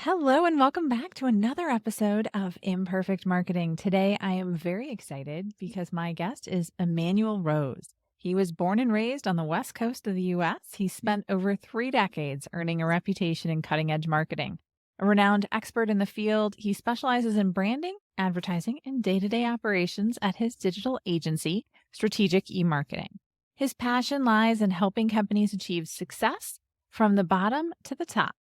Hello, and welcome back to another episode of Imperfect Marketing. Today, I am very excited because my guest is Emanuel Rose. He was born and raised on the West Coast of the US. He spent over 3 decades earning a reputation in cutting edge marketing. A renowned expert in the field, he specializes in branding, advertising, and day to day operations at his digital agency, Strategic E-Marketing. His passion lies in helping companies achieve success from the bottom to the top.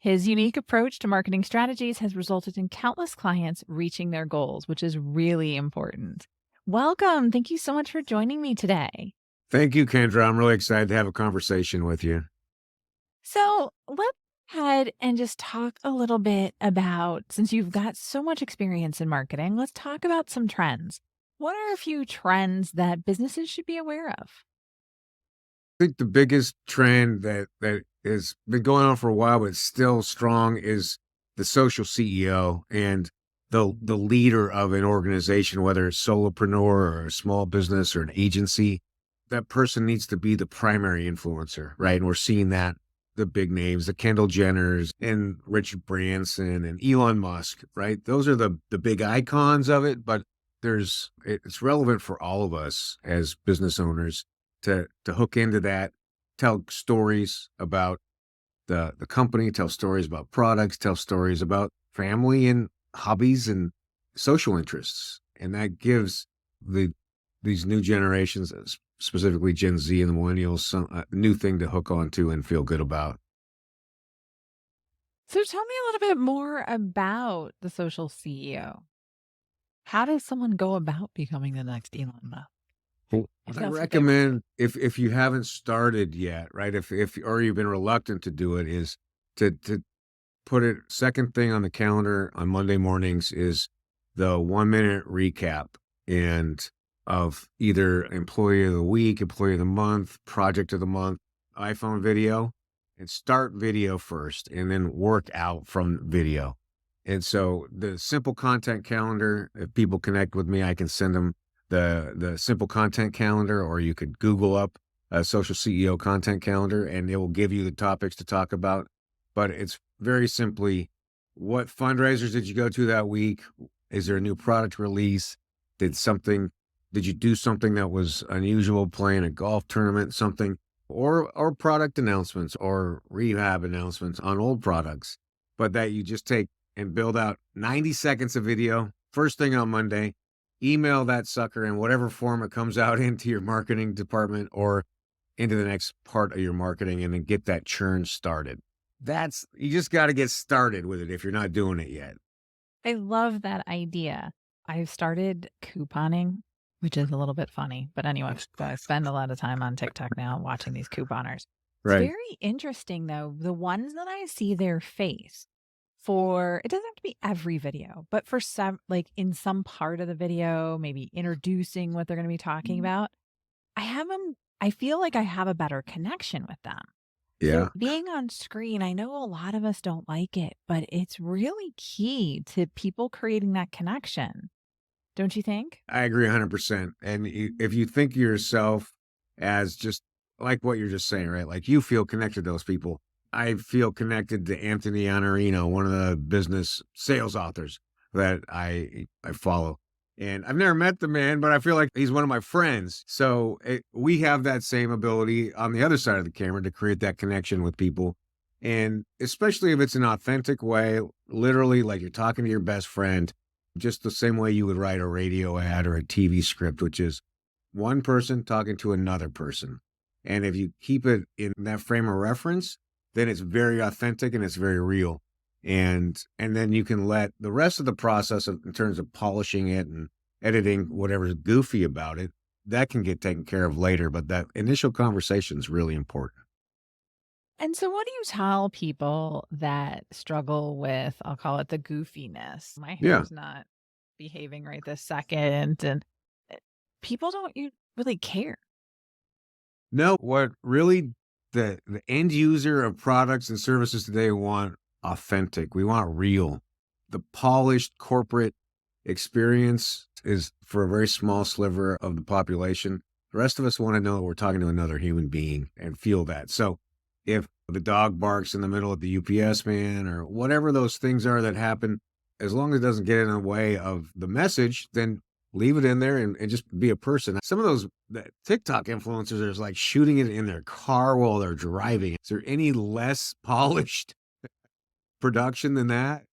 His unique approach to marketing strategies has resulted in countless clients reaching their goals, which is really important. Welcome. Thank you so much for joining me today. Thank you, Kendra. I'm really excited to have a conversation with you. So let's head and just talk a little bit about, since you've got so much experience in marketing, let's talk about some trends. What are a few trends that businesses should be aware of? I think the biggest trend that has been going on for a while, but it's still strong, is the social CEO and the leader of an organization, whether it's solopreneur or a small business or an agency. That person needs to be the primary influencer, right? And we're seeing that the big names, the Kendall Jenners and Richard Branson and Elon Musk, right? Those are the big icons of it, but it's relevant for all of us as business owners to hook into that, tell stories about the company, tell stories about products, tell stories about family and hobbies and social interests. And that gives the these new generations, specifically Gen Z and the millennials, a new thing to hook onto and feel good about. So tell me a little bit more about the social CEO. How does someone go about becoming the next Elon Musk? Well, If what I that's what they want to recommend, if you haven't started yet, right? If or you've been reluctant to do it, is to put it second thing on the calendar on Monday mornings is the 1 minute recap and of either employee of the week, employee of the month, project of the month, iPhone video, and start video first and then work out from video. And so the simple content calendar, if people connect with me, I can send them the simple content calendar, or you could Google up a social CEO content calendar and it will give you the topics to talk about. But it's very simply, what fundraisers did you go to that week? Is there a new product release? Did you do something that was unusual, playing a golf tournament, something, or product announcements or rehab announcements on old products, but that you just take and build out 90 seconds of video first thing on Monday, email that sucker in whatever form it comes out into your marketing department or into the next part of your marketing, and then get that churn started. You just got to get started with it if you're not doing it yet. I love that idea. I've started couponing, which is a little bit funny. But anyway, I spend a lot of time on TikTok now watching these couponers. It's Right. very interesting, though. The ones that I see their face for, it doesn't have to be every video, but for some, like in some part of the video, maybe introducing what they're going to be talking about, I feel like I have a better connection with them. So Yeah. being on screen, I know a lot of us don't like it, but it's really key to people creating that connection. Don't you think? I agree 100%. And if you think of yourself as just like what you're just saying, right? Like you feel connected to those people. I feel connected to Anthony Iannarino, one of the business sales authors that I follow. And I've never met the man, but I feel like he's one of my friends. So we have that same ability on the other side of the camera to create that connection with people. And especially if it's an authentic way, literally like you're talking to your best friend, just the same way you would write a radio ad or a TV script, which is one person talking to another person. And if you keep it in that frame of reference, then it's very authentic and it's very real. And then you can let the rest of the process in terms of polishing it and editing whatever's goofy about it, that can get taken care of later. But that initial conversation is really important. And so, what do you tell people that struggle with, I'll call it the goofiness? My Yeah. hair's not behaving right this second. And uh, people don't really care. No, what really the end user of products and services today want authentic. We want real. The polished corporate experience is for a very small sliver of the population. The rest of us want to know that we're talking to another human being and feel that. So if the dog barks in the middle of the UPS man or whatever those things are that happen, as long as it doesn't get in the way of the message, then leave it in there and just be a person. Some of those TikTok influencers are like shooting it in their car while they're driving. Is there any less polished production than that? Yeah,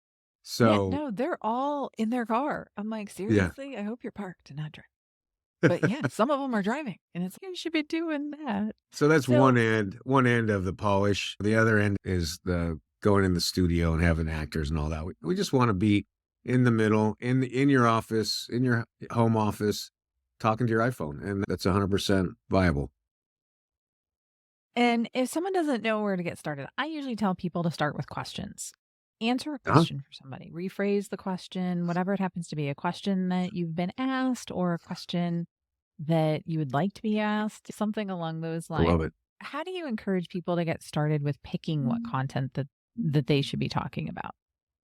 So, no, they're all in their car. I'm like, yeah. seriously? I hope you're parked and not driving. But yeah, some of them are driving, and it's like, you should be doing that. So that's So, one end of the polish. The other end is the going in the studio and having actors and all that. We just want to be in the middle, in your office, in your home office, talking to your iPhone, and that's 100% viable. and if someone doesn't know where to get started, I usually tell people to start with questions. Answer a Uh-huh. question for somebody, rephrase the question, whatever it happens to be, a question that you've been asked or a question that you would like to be asked, something along those I lines. love it. How do you encourage people to get started with picking what content that they should be talking about?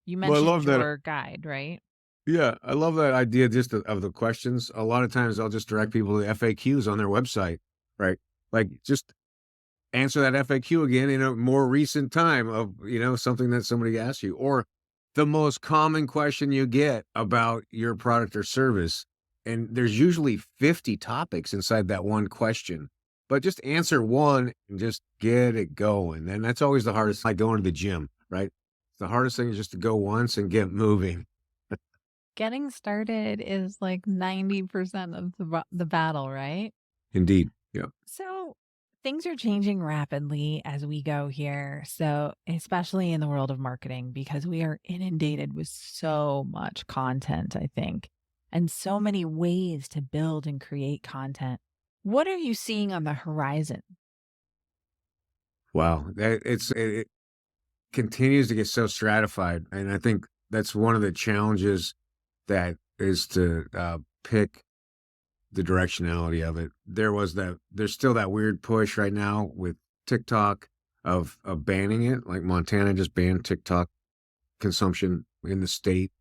You Well, I mentioned love that. your guide, right? Yeah, I love that idea just of the questions. A lot of times I'll just direct people to FAQs on their website, right? Like just answer that FAQ again in a more recent time of, something that somebody asked you, or the most common question you get about your product or service. And there's usually 50 topics inside that one question, but just answer one and just get it going. And that's always the hardest, like going to the gym, right? The hardest thing is just to go once and get moving. Getting started is like 90% of the battle, right? Indeed. Yeah. So things are changing rapidly as we go here. So, especially in the world of marketing, because we are inundated with so much content, I think, and so many ways to build and create content. What are you seeing on the horizon? Wow. It continues to get so stratified. And I think that's one of the challenges that is to pick the directionality of it. There's still that weird push right now with TikTok of banning it. Like Montana just banned TikTok consumption in the state.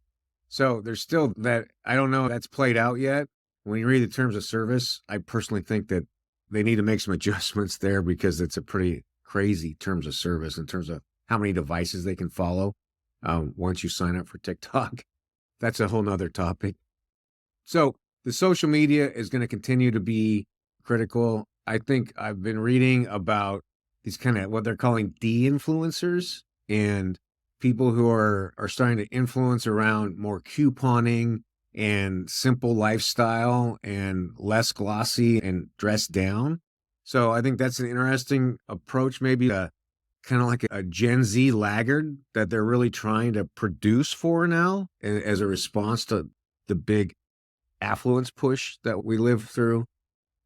So there's still that. I don't know if that's played out yet. When you read the terms of service, I personally think that they need to make some adjustments there because it's a pretty crazy terms of service in terms of how many devices they can follow once you sign up for TikTok. That's a whole nother topic. So the social media is going to continue to be critical. I think I've been reading about these kind of what they're calling de-influencers and people who are starting to influence around more couponing and simple lifestyle and less glossy and dressed down. So I think that's an interesting approach, maybe kind of like a Gen Z laggard that they're really trying to produce for now as a response to the big affluence push that we live through.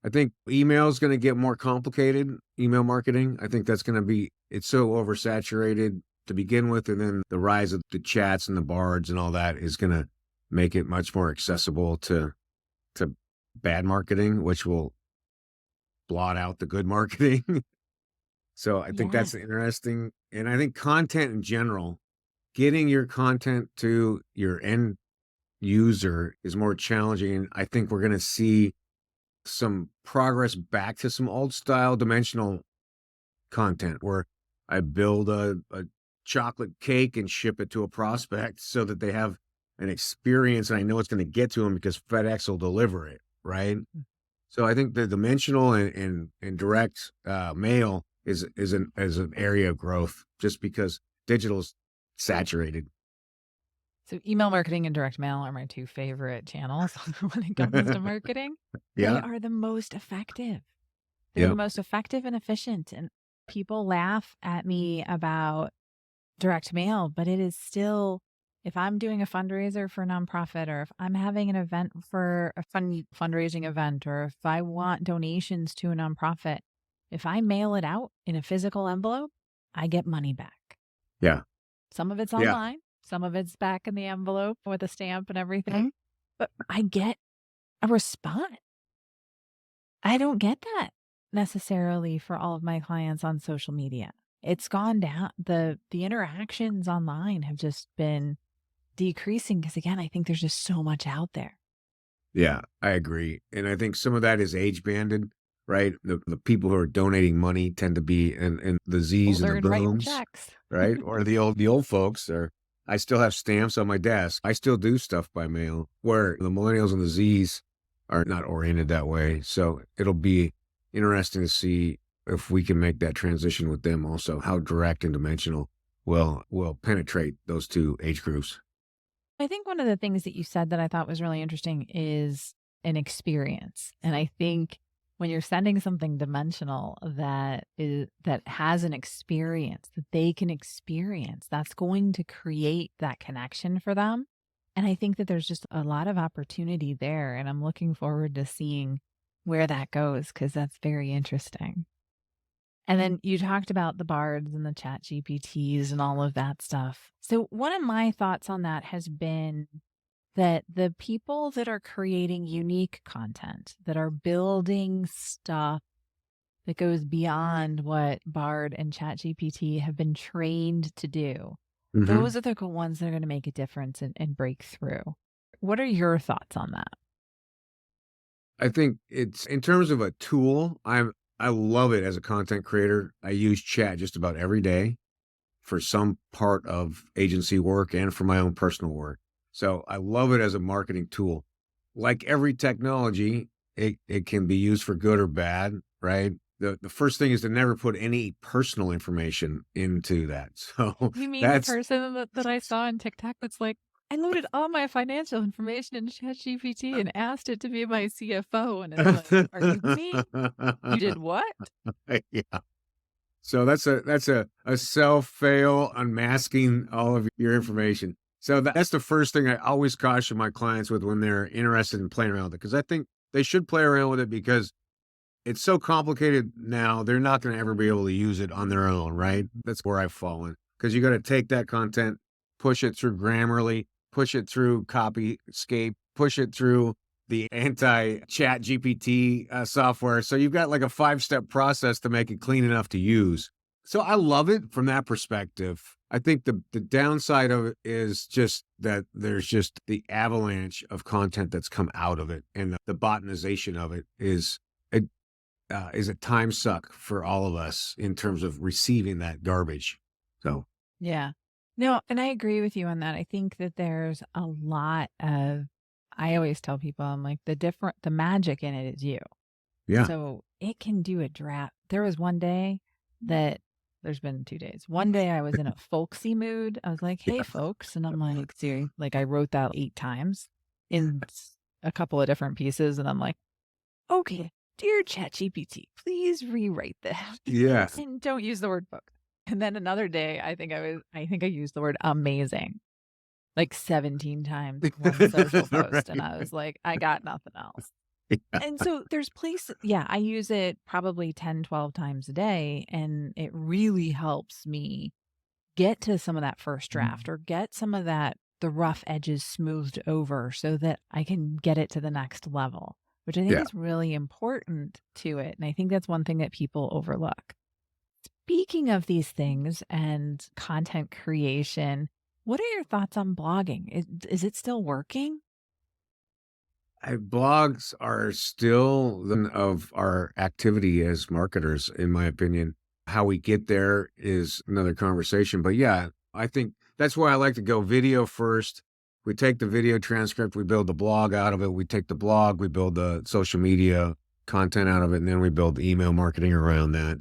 I think email is going to get more complicated. Email marketing, I think that's going to be, it's so oversaturated to begin with. And then the rise of the chats and the bards and all that is going to make it much more accessible to bad marketing, which will blot out the good marketing. So I think that's Yes. interesting. And I think content in general, getting your content to your end user is more challenging. I think we're going to see some progress back to some old style dimensional content where I build a chocolate cake and ship it to a prospect so that they have an experience and I know it's going to get to them because FedEx will deliver it. Right. So I think the dimensional and direct mail is an area of growth just because digital is saturated. So, email marketing and direct mail are my two favorite channels when it comes to marketing. They Yeah. are the most effective. They're the Yep. most effective and efficient. And people laugh at me about direct mail, but it is still, if I'm doing a fundraiser for a nonprofit, or if I'm having an event for a fundraising event, or if I want donations to a nonprofit, if I mail it out in a physical envelope, I get money back. Yeah. Some of it's Yeah. online, some of it's back in the envelope with a stamp and everything, but I get a response. I don't get that necessarily for all of my clients on social media. It's gone down. The interactions online have just been decreasing because, again, I think there's just so much out there. Yeah, I agree. And I think some of that is age banded. right? The people who are donating money tend to be in the Z's and Older the and writing booms, checks. right? Or the old folks are I still have stamps on my desk. I still do stuff by mail, where the millennials and the Z's are not oriented that way. So it'll be interesting to see if we can make that transition with them also, how direct and dimensional will penetrate those two age groups. I think one of the things that you said that I thought was really interesting is an experience. And I think when you're sending something dimensional that has an experience that they can experience, that's going to create that connection for them. And I think that there's just a lot of opportunity there. And I'm looking forward to seeing where that goes because that's very interesting. And then you talked about the bards and the chat GPTs and all of that stuff. So one of my thoughts on that has been that the people that are creating unique content, that are building stuff that goes beyond what Bard and Chat GPT have been trained to do, Mhm. those are the ones that are going to make a difference and break through. What are your thoughts on that? I think it's in terms of a tool, I love it as a content creator. I use chat just about every day for some part of agency work and for my own personal work. So I love it as a marketing tool. Like every technology, it can be used for good or bad, right? The first thing is to never put any personal information into that. So You mean the that's person that I saw on TikTok that's like, I loaded all my financial information in ChatGPT and asked it to be my CFO, and it's like, "Are you kidding me? You did what?" yeah. So that's a self fail unmasking all of your information. So that's the first thing I always caution my clients with when they're interested in playing around with it, because I think they should play around with it because it's so complicated now. They're not going to ever be able to use it on their own, right? That's where I've fallen because you got to take that content, push it through Grammarly, push it through Copyscape, push it through the anti chat GPT software. So you've got like a 5 step process to make it clean enough to use. So I love it from that perspective. I think the downside of it is just that there's just the avalanche of content that's come out of it, and the botanization of it is a time suck for all of us in terms of receiving that garbage. So, Yeah. No, and I agree with you on that. I think that there's a lot of I always tell people, I'm like, the magic in it is you. yeah. So it can do a draft. There was one day that there's been 2 days. One day I was in a folksy mood. I was like, "Hey, Yeah. folks," and I'm like, "Siri," like I wrote that 8 times in a couple of different pieces, and I'm like, "Okay, dear ChatGPT, please rewrite that Yeah. and don't use the word book." And then another day, I think I used the word amazing like 17 times in one social post, and Right. I was like, "I got nothing else." Yeah. And so there's places yeah, I use it probably 10, 12 times a day, and it really helps me get to some of that first draft or get some of the rough edges smoothed over so that I can get it to the next level, which I think Yeah. is really important to it. And I think that's one thing that people overlook. Speaking of these things and content creation, what are your thoughts on blogging? Is it still working? Blogs are still the of our activity as marketers, in my opinion. How we get there is another conversation. But yeah, I think that's why I like to go video first. We take the video transcript, we build the blog out of it. We take the blog, we build the social media content out of it, and then we build the email marketing around that.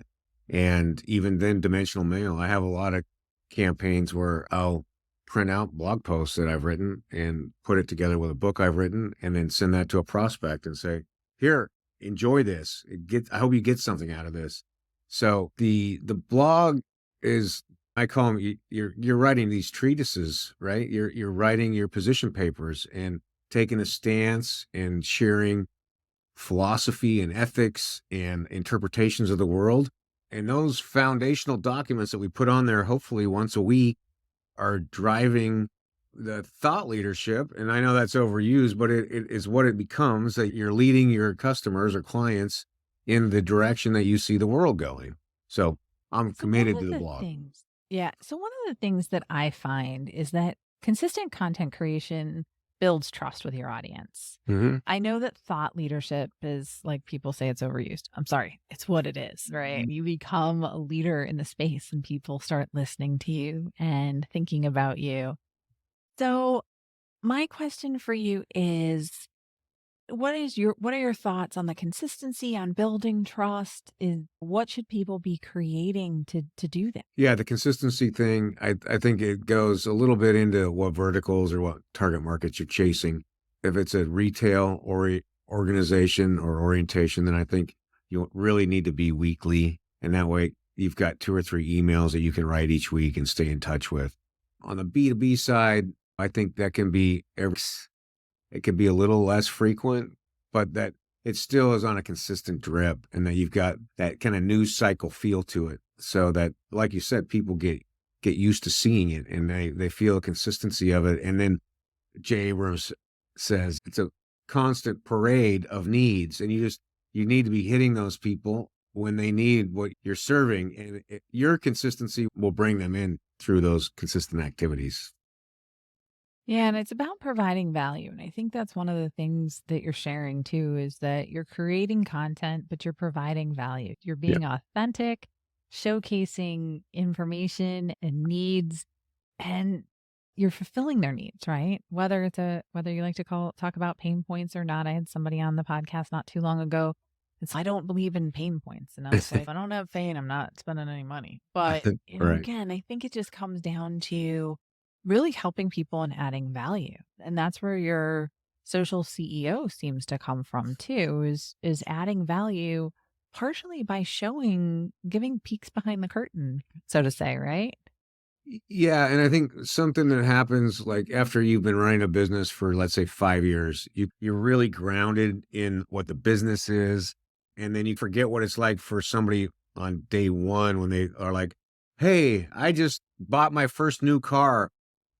And even then, dimensional mail. I have a lot of campaigns where I'll print out blog posts that I've written and put it together with a book I've written and then send that to a prospect and say, "Here, enjoy this. I hope you get something out of this." So the blog is I call them you're writing these treatises, right? You're writing your position papers and taking a stance and sharing philosophy and ethics and interpretations of the world. And those foundational documents that we put on there hopefully once a week are driving the thought leadership. And I know that's overused, but it is what it becomes, that you're leading your customers or clients in the direction that you see the world going. So I'm So one committed of to the the blog. things yeah, so one of the things that I find is that consistent content creation builds trust with your audience. Mhm. I know that thought leadership is like people say it's overused. I'm sorry, it's what it is, right? You become a leader in the space and people start listening to you and thinking about you. So, my question for you is what are your thoughts on the consistency on building trust? Is what should people be creating to do that? Yeah, the consistency thing, I think it goes a little bit into what verticals or what target markets you're chasing. If it's a retail or organization or orientation, then I think you really need to be weekly. And that way you've got 2 or 3 emails that you can write each week and stay in touch with. On the B2B side, I think that can be it could be a little less frequent, but that it still is on a consistent drip and that you've got that kind of news cycle feel to it. So that, like you said, people get used to seeing it and they feel a consistency of it. And then Jay Abrams says it's a constant parade of needs. And you need to be hitting those people when they need what you're serving. And your consistency will bring them in through those consistent activities. Yeah, and it's about providing value. And I think that's one of the things that you're sharing too is that you're creating content, but you're providing value. You're Yeah. being authentic, showcasing information and needs, and you're fulfilling their needs, right? Whether you like to talk about pain points or not. I had somebody on the podcast not too long ago. It's I don't believe in pain points. And I was like, if I don't have pain, I'm not spending any money. But, Right. again, I think it just comes down to really helping people and adding value. And that's where your social CEO seems to come from too, is adding value partially by giving peeks behind the curtain, so to say, right? Yeah, and I think something that happens, like, after you've been running a business for, let's say, 5 years, you're really grounded in what the business is, and then you forget what it's like for somebody on day 1 when they are like, "Hey, I just bought my first new car.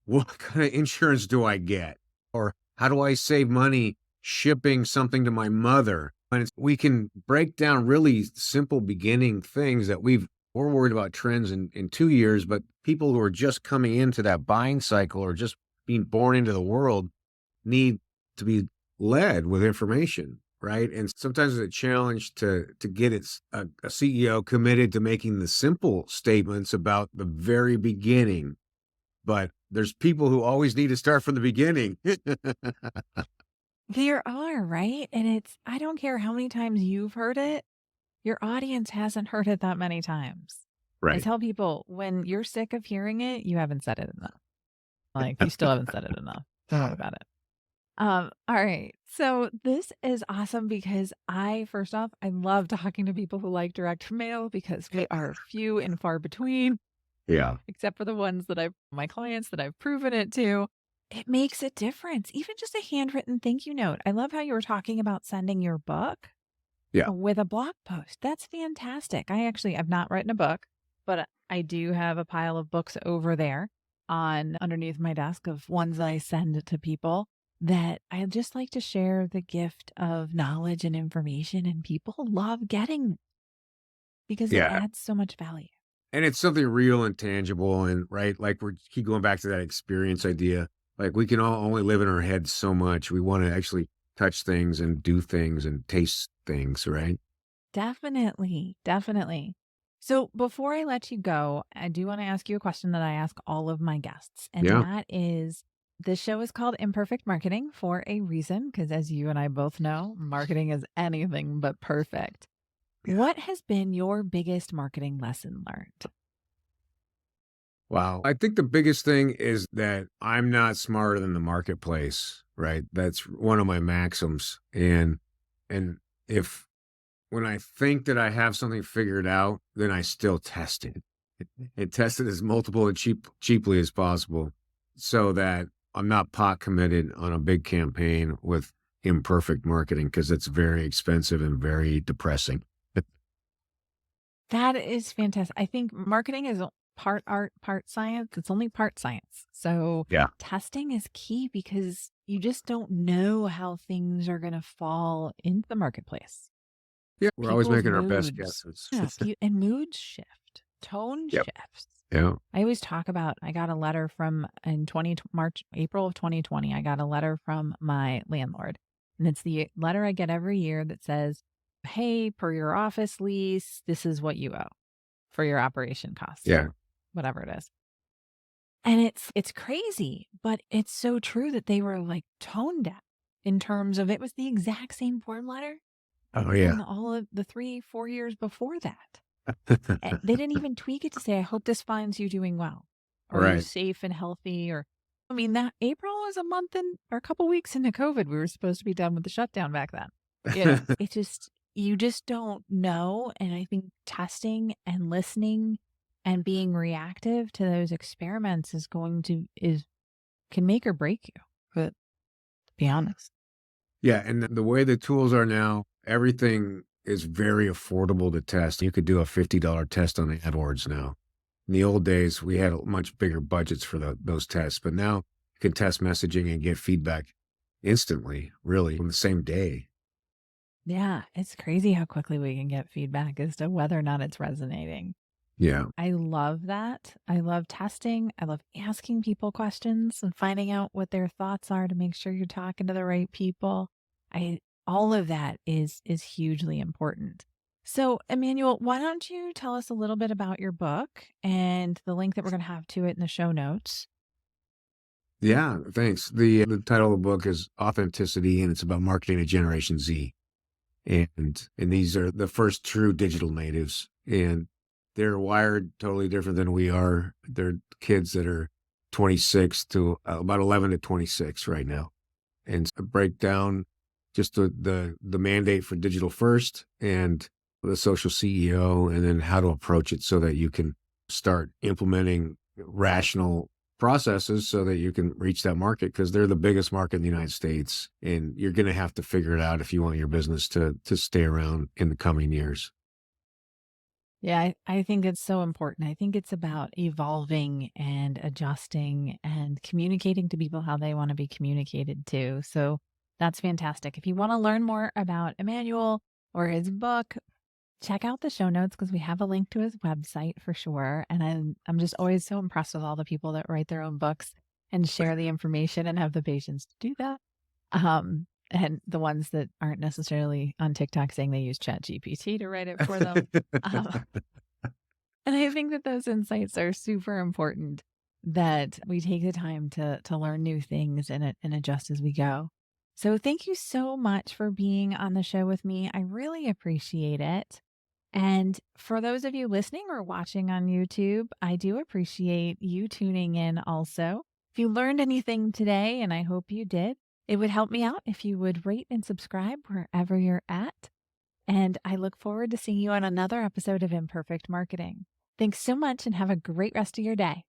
What kinda insurance do I get?" Or, "How do I save money shipping something to my mother?" And we can break down really simple beginning things that we're worried about trends in 2 years, but people who are just coming into that buying cycle or just being born into the world need to be led with information, right? And sometimes it's a challenge to get a CEO committed to making the simple statements about the very beginning, but there's people who always need to start from the beginning. There are, right? And I don't care how many times you've heard it, your audience hasn't heard it that many times. I Right. tell people when you're sick of hearing it, you haven't said it enough. Like you still haven't said it enough. Don't worry about it. All right. So this is awesome because first off, I love talking to people who like direct mail because we are few and far between, Yeah. except for the ones my clients that I've proven it to. It makes a difference. Even just a handwritten thank you note. I love how you were talking about sending your book Yeah. with a blog post. That's fantastic. I've not written a book, but I do have a pile of books over there on underneath my desk of ones that I send to people that I just like to share the gift of knowledge and information, and people love getting it because it Yeah. adds so much value. And it's something real and tangible and right, like we keep going back to that experience idea. Like we can all only live in our heads so much. We want to actually touch things and do things and taste things, right? Definitely, definitely. So before I let you go, I do want to ask you a question that I ask all of my guests. And Yeah. that is this show is called Imperfect Marketing for a reason, because as you and I both know, marketing is anything but perfect. Yeah. What has been your biggest marketing lesson learned? Wow. I think the biggest thing is that I'm not smarter than the marketplace, right? That's one of my maxims. And if when I think that I have something figured out, then I still test it. And test it as multiple and cheaply as possible so that I'm not pot committed on a big campaign with imperfect marketing because it's very expensive and very depressing. That is fantastic. I think marketing is part art, part science. It's only part science. So Yeah. testing is key because you just don't know how things are going to fall into the marketplace. Yeah. We're always People's making our best moods guesses. shift and moods shift, tone Yep. shifts. Yeah. I always talk about I got a letter from in 20 March, April of 2020, I got a letter from my landlord. And it's the letter I get every year that says, "Hey, per your office lease, this is what you owe for your operation costs Yeah. or whatever it is." And it's crazy, but it's so true that they were like tone deaf in terms of it was the exact same form letter Oh, yeah. from all of the 3, 4 years before that. They didn't even tweak it to say, "I hope this finds you doing well, or you're Right. safe and healthy," or I mean, that April was a month and or a couple weeks into COVID. We were supposed to be done with the shutdown back then. It just you just don't know, and I think testing and listening and being reactive to those experiments is going to is can make or break you, but to be honest. Yeah, and the way the tools are now, everything is very affordable to test. You could do a $50 test on AdWords now. In the old days, we had much bigger budgets for those tests, but now you can test messaging and get feedback instantly, really, on the same day. Yeah, it's crazy how quickly we can get feedback as to whether or not it's resonating. Yeah. I love that. I love testing. I love asking people questions and finding out what their thoughts are to make sure you're talking to the right people. I all of that is hugely important. So, Emmanuel, why don't you tell us a little bit about your book and the link that we're going to have to it in the show notes? Yeah, thanks. The title of the book is Authenticity, and it's about marketing to Generation Z. And these are the first true digital natives, and they're wired totally different than we are. They're kids that are 26 to about 11 to 26 right now, and break down just the mandate for digital first and the social CEO, and then how to approach it so that you can start implementing rational processes so that you can reach that market because they're the biggest market in the United States, and you're going to have to figure it out if you want your business to stay around in the coming years. Yeah, I think it's so important. I think it's about evolving and adjusting and communicating to people how they want to be communicated to. So that's fantastic. If you want to learn more about Emmanuel or his book, check out the show notes because we have a link to his website for sure. And I'm just always so impressed with all the people that write their own books and share the information and have the patience to do that. And the ones that aren't necessarily on TikTok saying they use Chat GPT to write it for them. Um, and I think that those insights are super important that we take the time to learn new things and adjust as we go. So thank you so much for being on the show with me. I really appreciate it. And for those of you listening or watching on YouTube, I do appreciate you tuning in also. If you learned anything today, and I hope you did, it would help me out if you would rate and subscribe wherever you're at. And I look forward to seeing you on another episode of Imperfect Marketing. Thanks so much and have a great rest of your day.